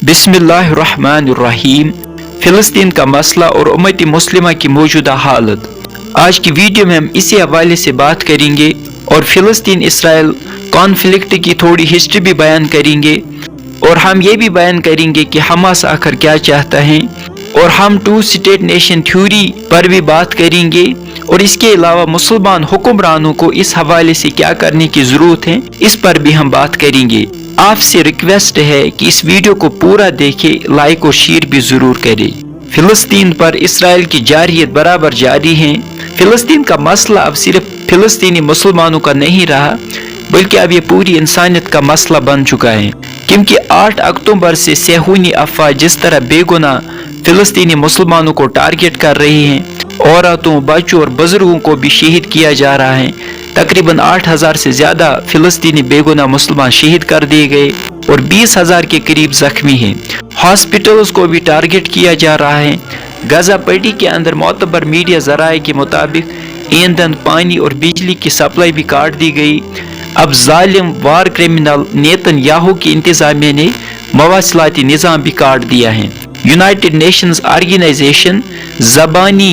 बिस्मिल्लाहिर्रहमानिर्रहीम। फ़िलिस्तीन का मसला और उम्मत मुस्लिमा की मौजूदा हालत। आज की वीडियो में हम इसी हवाले से बात करेंगे और फ़िलिस्तीन इसराइल कॉन्फ्लिक्ट की थोड़ी हिस्ट्री भी बयान करेंगे और हम ये भी बयान करेंगे कि हमास आखिर क्या चाहता है, और हम टू स्टेट नेशन थ्योरी पर भी बात करेंगे और इसके अलावा मुसलमान हुक्मरानों को इस हवाले से क्या करने की ज़रूरत है, इस पर भी हम बात करेंगे। आपसे रिक्वेस्ट है कि इस वीडियो को पूरा देखें, लाइक और शेयर भी ज़रूर करें। फ़िलिस्तीन पर इसराइल की जारियत बराबर जारी है। फ़िलिस्तीन का मसला अब सिर्फ फ़िलिस्तीनी मुसलमानों का नहीं रहा, बल्कि अब ये पूरी इंसानियत का मसला बन चुका है, क्योंकि 8 अक्टूबर से सेहूनी अफवाह जिस तरह बेगुनाह फ़िलिस्तीनी मुसलमानों को टारगेट कर रही हैं, औरतों, बच्चों और बुजुर्गों को भी शहीद किया जा रहा है। तकरीबन 8,000 से ज़्यादा फ़िलिस्तीनी बेगुनाह मुसलमान शहीद कर दिए गए और 20,000 के करीब जख्मी हैं। हॉस्पिटल्स को भी टारगेट किया जा रहा है। गजा पट्टी के अंदर मोतबर मीडिया ज़राए के मुताबिक ईंधन, पानी और बिजली की सप्लाई भी काट दी गई। अब जालिम वार क्रिमिनल नेतन्याहू की इंतज़ामिया ने मवासलाती निज़ाम भी काट दिया है। यूनाइटेड नेशंस ऑर्गेनाइजेशन ज़बानी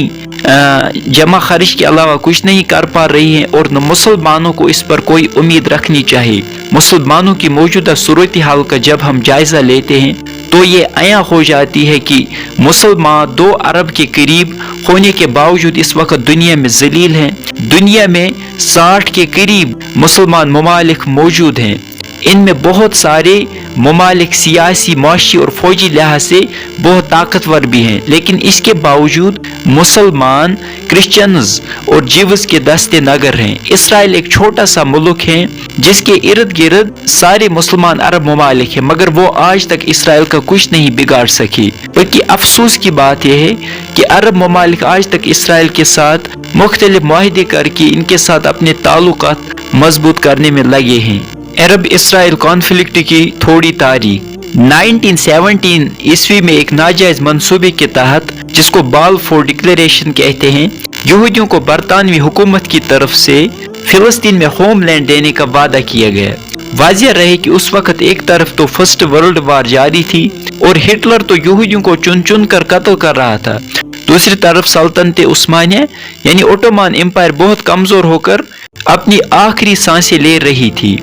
जमा खर्च के अलावा कुछ नहीं कर पा रही है और न मुसलमानों को इस पर कोई उम्मीद रखनी चाहिए। मुसलमानों की मौजूदा सूरत हाल का जब हम जायजा लेते हैं तो ये आया हो जाती है कि मुसलमान 2 अरब के करीब होने के बावजूद इस वक्त दुनिया में जलील हैं। दुनिया में 60 के करीब मुसलमान ममालिक मौजूद हैं। इनमें बहुत सारे ममालिक सियासी, माशी और फौजी लिहाज से बहुत ताकतवर भी हैं, लेकिन इसके बावजूद मुसलमान, क्रिश्चियंस और जीवस के दस्ते नगर हैं। इसराइल एक छोटा सा मुल्क है जिसके इर्द गिर्द सारे मुसलमान अरब ममालिक हैं, मगर वो आज तक इसराइल का कुछ नहीं बिगाड़ सके। बल्कि अफसोस की बात यह है कि अरब ममालिक आज तक इसराइल के साथ मुख्तलिफ मुआहदे करके इनके साथ अपने ताल्लुकात मजबूत करने में लगे हैं। अरब इसराइल कॉन्फ्लिक्ट की थोड़ी तारीख। 1917 ईस्वी में एक नाजायज मंसूबे के तहत, जिसको बालफोर डिक्लेरेशन कहते हैं, यहूदियों को बरतानवी हुकूमत की तरफ से फिलिस्तीन में होमलैंड देने का वादा किया गया। वाज़िह रहे कि उस वक्त एक तरफ तो फर्स्ट वर्ल्ड वार जारी थी और हिटलर तो यहूदियों को चुन चुन कर कत्ल कर रहा था, दूसरी तरफ सल्तनत उस्मानिया यानी ओटोमान एम्पायर बहुत कमजोर होकर अपनी आखिरी सांसें ले रही थी।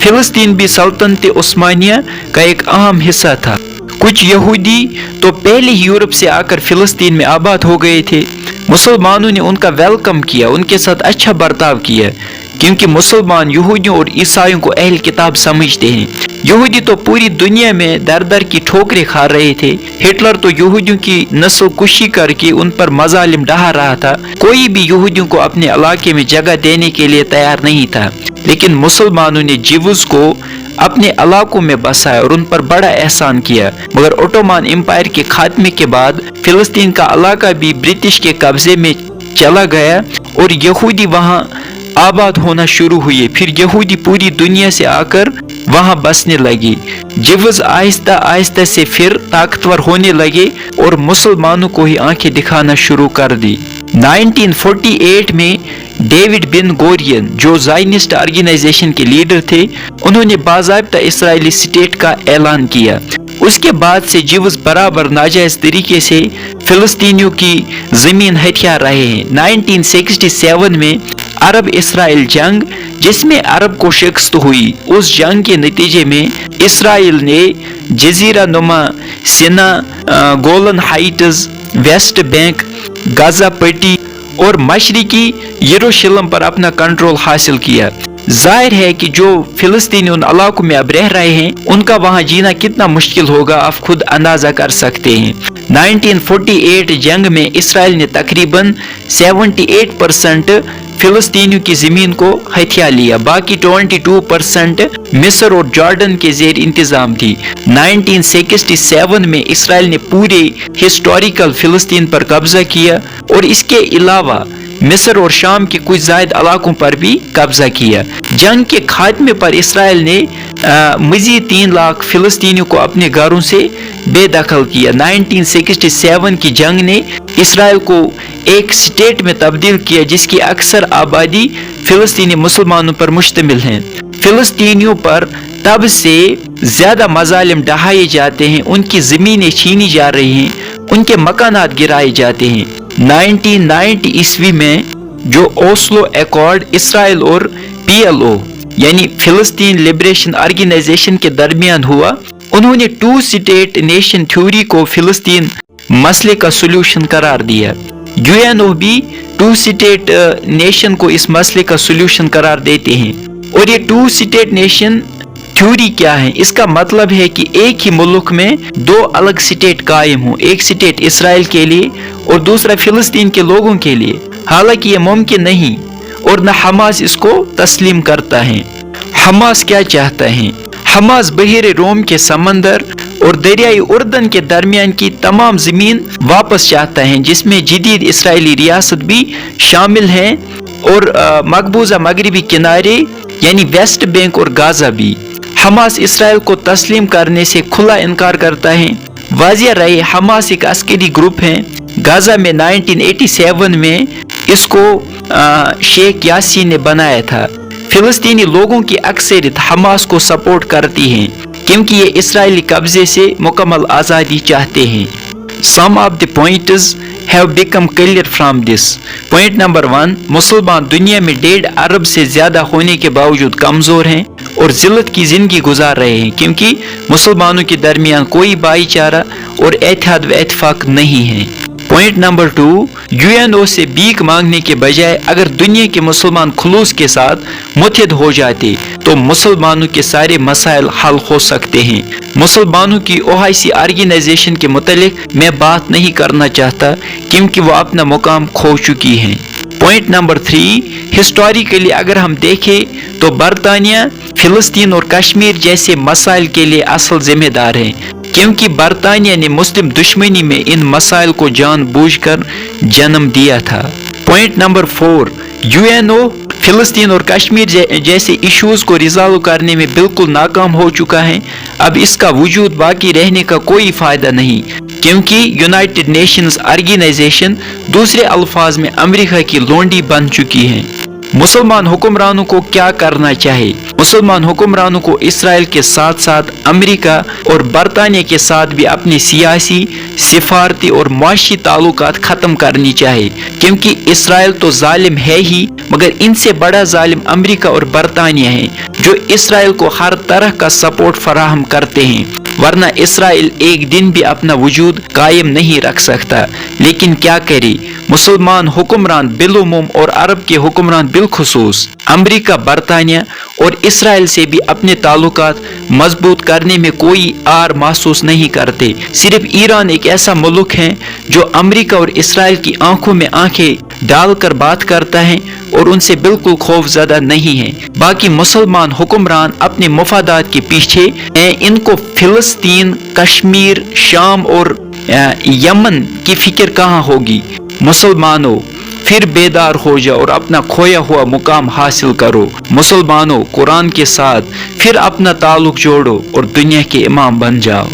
फिलिस्तीन भी सल्तनत उस्मानिया का एक अहम हिस्सा था। कुछ यहूदी तो पहले ही यूरोप से आकर फिलिस्तीन में आबाद हो गए थे। मुसलमानों ने उनका वेलकम किया, उनके साथ अच्छा बर्ताव किया, क्योंकि मुसलमान यहूदियों और ईसाइयों को अहल किताब समझते हैं। यहूदी तो पूरी दुनिया में दर दर की ठोकरें खा रहे थे। हिटलर तो यहूदियों की नस्ल कुशी करके उन पर मजालिम ढहा रहा था। कोई भी यहूदियों को अपने इलाके में जगह देने के लिए तैयार नहीं था, लेकिन मुसलमानों ने जीवस को अपने इलाकों में बसाया और उन पर बड़ा एहसान किया। मगर ओटोमान एम्पायर के खात्मे के बाद फिलिस्तीन का इलाका भी ब्रिटिश के कब्जे में चला गया और यहूदी वहाँ आबाद होना शुरू हुए। फिर यहूदी पूरी दुनिया से आकर वहाँ बसने लगे। जीवस आहिस्ता आहिस्ता से फिर ताकतवर होने लगे और मुसलमानों को ही आंखें दिखाना शुरू कर दी। 1948 में डेविड बिन गोरियन, जो ज़ायनिस्ट ऑर्गेनाइजेशन के लीडर थे, उन्होंने बाज़ाब्ता इसराइली स्टेट का ऐलान किया। उसके बाद से जीवस बराबर नाजायज तरीके से फिलिस्तीनियों की ज़मीन हथिया रहे हैं। 1967 में अरब इसराइल जंग, जिसमें अरब को शिकस्त हुई, उस जंग के नतीजे में इसराइल ने जजीरा नुमा, Sinai, Golan Heights, West Bank, Gaza पट्टी और मशरिकी यरूशलेम पर अपना कंट्रोल हासिल किया। जाहिर है कि जो फिलिस्तीनी उन इलाकों में अब रह रहे हैं, उनका वहां जीना कितना मुश्किल होगा, आप खुद अंदाजा कर सकते हैं। 1948 जंग में इसराइल ने तकरीबन 78% फिलिस्तीनियों की जमीन को हथिया लिया, बाकी 22% मिस्र और जॉर्डन के जेर इंतजाम थी। 1967 में इसराइल ने पूरे हिस्टोरिकल फिलिस्तीन पर कब्जा किया और इसके अलावा मिस्र और शाम के कुछ ज़ायद इलाकों पर भी कब्जा किया। जंग के खात्मे पर इसराइल ने मज़ीद 3 लाख फिलिस्तीनियों को अपने घरों से बेदखल किया। 1967 की जंग ने इसराइल को एक स्टेट में तब्दील किया जिसकी अक्सर आबादी फिलिस्तीनी मुसलमानों पर मुश्तमिल है। फिलिस्तीनियों पर تب سے زیادہ مظالم ڈھائے جاتے ہیں، ان کی زمینیں چھینی جا رہی ہیں، ان کے مکانات گرائے جاتے ہیں۔ 1990 عیسوی میں جو اوسلو ایکارڈ اسرائیل اور PLO یعنی فلسطین لبریشن آرگنائزیشن کے درمیان ہوا، انہوں نے 2 اسٹیٹ نیشن تھیوری کو فلسطین مسئلے کا سولوشن قرار دیا۔ UNO بھی 2 اسٹیٹ نیشن کو اس مسئلے کا سولوشن قرار دیتے ہیں۔ اور یہ 2 اسٹیٹ نیشن تھیوری کیا ہے؟ اس کا مطلب ہے کہ ایک ہی ملک میں 2 الگ اسٹیٹ قائم ہوں، ایک اسٹیٹ اسرائیل کے لیے اور دوسرا فلسطین کے لوگوں کے لیے۔ حالانکہ یہ ممکن نہیں اور نہ حماس اس کو تسلیم کرتا ہے۔ حماس کیا چاہتا ہے؟ حماس بحیرہ روم کے سمندر اور دریائے اردن کے درمیان کی تمام زمین واپس چاہتا ہے، جس میں جدید اسرائیلی ریاست بھی شامل ہے اور مقبوضہ مغربی کنارے یعنی ویسٹ بینک اور غزہ بھی۔ حماس اسرائیل کو تسلیم کرنے سے کھلا انکار کرتا ہے۔ واضح رہے حماس ایک عسکری گروپ ہے۔ غزہ میں 1987 میں اس کو شیخ یاسین نے بنایا تھا۔ فلسطینی لوگوں کی اکثریت حماس کو سپورٹ کرتی ہیں کیونکہ یہ اسرائیلی قبضے سے مکمل آزادی چاہتے ہیں۔ Some of the points have become clear from this. Point number 1، مسلمان دنیا میں 1.5 ارب سے زیادہ ہونے کے باوجود کمزور ہیں اور ذلت کی زندگی گزار رہے ہیں کیونکہ مسلمانوں کے درمیان کوئی بھائی چارہ اور اتحاد و اتفاق نہیں ہے۔ پوائنٹ نمبر 2، UNO سے بھیک مانگنے کے بجائے اگر دنیا کے مسلمان خلوص کے ساتھ متحد ہو جاتے تو مسلمانوں کے سارے مسائل حل ہو سکتے ہیں۔ مسلمانوں کی OIC آرگنائزیشن کے متعلق میں بات نہیں کرنا چاہتا کیونکہ وہ اپنا مقام کھو چکی ہیں۔ پوائنٹ نمبر 3، ہسٹوریکلی اگر ہم دیکھیں تو برطانیہ فلسطین اور کشمیر جیسے مسائل کے لیے اصل ذمہ دار ہے کیونکہ برطانیہ نے مسلم دشمنی میں ان مسائل کو جان بوجھ کر جنم دیا تھا۔ پوائنٹ نمبر 4، UNO فلسطین اور کشمیر جیسے ایشوز کو ریزالو کرنے میں بالکل ناکام ہو چکا ہے۔ اب اس کا وجود باقی رہنے کا کوئی فائدہ نہیں کیونکہ یونائٹڈ نیشنز آرگنائزیشن دوسرے الفاظ میں امریکہ کی لونڈی بن چکی ہے۔ مسلمان حکمرانوں کو کیا کرنا چاہیے؟ مسلمان حکمرانوں کو اسرائیل کے ساتھ ساتھ امریکہ اور برطانیہ کے ساتھ بھی اپنی سیاسی، سفارتی اور معاشی تعلقات ختم کرنی چاہیے کیونکہ اسرائیل تو ظالم ہے ہی مگر ان سے بڑا ظالم امریکہ اور برطانیہ ہے جو اسرائیل کو ہر طرح کا سپورٹ فراہم کرتے ہیں، ورنہ اسرائیل ایک دن بھی اپنا وجود قائم نہیں رکھ سکتا۔ لیکن کیا کرے؟ مسلمان حکمران بالعموم اور عرب کے حکمران بالخصوص امریکہ، برطانیہ اور اسرائیل سے بھی اپنے تعلقات مضبوط کرنے میں کوئی آر محسوس نہیں کرتے۔ صرف ایران ایک ایسا ملک ہے جو امریکہ اور اسرائیل کی آنکھوں میں آنکھیں ڈال کر بات کرتا ہے اور ان سے بالکل خوف زدہ نہیں ہے۔ باقی مسلمان حکمران اپنے مفادات کے پیچھے ہیں، ان کو فلسطین، کشمیر، شام اور یمن کی فکر کہاں ہوگی؟ مسلمانوں پھر بیدار ہو جاؤ اور اپنا کھویا ہوا مقام حاصل کرو۔ مسلمانوں قرآن کے ساتھ پھر اپنا تعلق جوڑو اور دنیا کے امام بن جاؤ۔